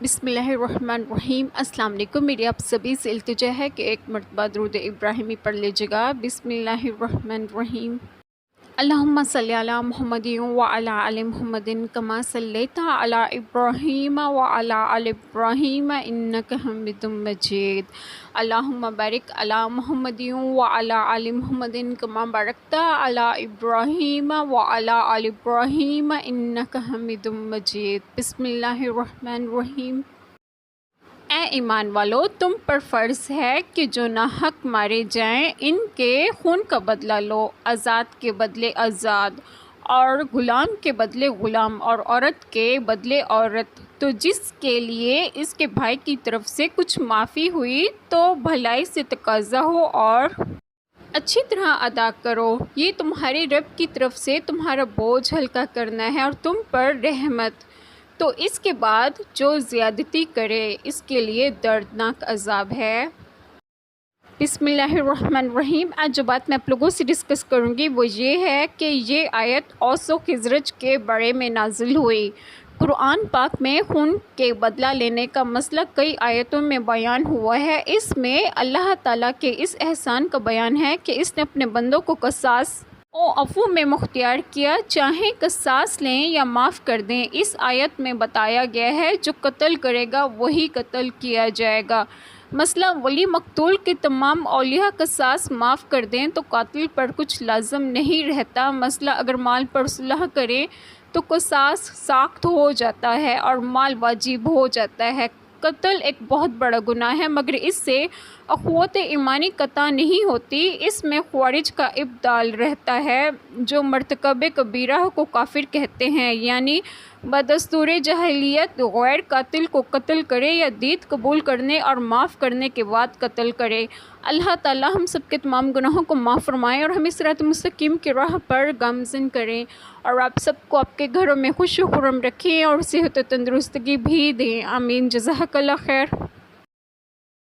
بسم اللہ الرحمن الرحیم۔ السلام علیکم۔ میری آپ سبھی سے التجا ہے کہ ایک مرتبہ درود ابراہیمی پڑھ لیجیے گا۔ بسم اللہ الرحمن الرحیم۔ اللہم صلی علی محمد وعلی آل محمد کما صلیت علی ابراہیم وعلی آل ابراہیم انک حمید مجید۔ اللہم بارک علی محمد وعلی آل محمد کما بارکت علی ابراہیم وعلی آل ابراہیم انک حمید مجید۔ بسم اللہ الرحمن الرحیم۔ اے ایمان والو، تم پر فرض ہے کہ جو ناحق مارے جائیں ان کے خون کا بدلہ لو، آزاد کے بدلے آزاد اور غلام کے بدلے غلام اور عورت کے بدلے عورت۔ تو جس کے لیے اس کے بھائی کی طرف سے کچھ معافی ہوئی تو بھلائی سے تقاضا ہو اور اچھی طرح ادا کرو، یہ تمہارے رب کی طرف سے تمہارا بوجھ ہلکا کرنا ہے اور تم پر رحمت۔ تو اس کے بعد جو زیادتی کرے اس کے لیے دردناک عذاب ہے۔ بسم اللہ الرحمن الرحیم۔ آج جو بات میں آپ لوگوں سے ڈسکس کروں گی وہ یہ ہے کہ یہ آیت اوس و خزرج کے بارے میں نازل ہوئی۔ قرآن پاک میں خون کے بدلہ لینے کا مسئلہ کئی آیتوں میں بیان ہوا ہے۔ اس میں اللہ تعالیٰ کے اس احسان کا بیان ہے کہ اس نے اپنے بندوں کو قصاص و عفو میں مختار کیا، چاہیں قصاص لیں یا معاف کر دیں۔ اس آیت میں بتایا گیا ہے جو قتل کرے گا وہی قتل کیا جائے گا۔ مثلا ولی مقتول کے تمام اولیاء قصاص معاف کر دیں تو قاتل پر کچھ لازم نہیں رہتا۔ مثلا اگر مال پر صلح کریں تو قصاص ساخت ہو جاتا ہے اور مال واجب ہو جاتا ہے۔ قتل ایک بہت بڑا گناہ ہے مگر اس سے اخوت ایمانی قطع نہیں ہوتی، اس میں خوارج کا ابدال رہتا ہے جو مرتکب کبیرہ کو کافر کہتے ہیں، یعنی بدستور جاہلیت غیر قاتل کو قتل کرے یا دیت قبول کرنے اور معاف کرنے کے بعد قتل کرے۔ اللہ تعالی ہم سب کے تمام گناہوں کو معاف فرمائے اور ہمیں صراط مستقیم کی راہ پر گامزن کریں، اور آپ سب کو آپ کے گھروں میں خوش و خرم رکھیں اور صحت و تندرستگی بھی دیں۔ آمین۔ جزاک اللہ خیر۔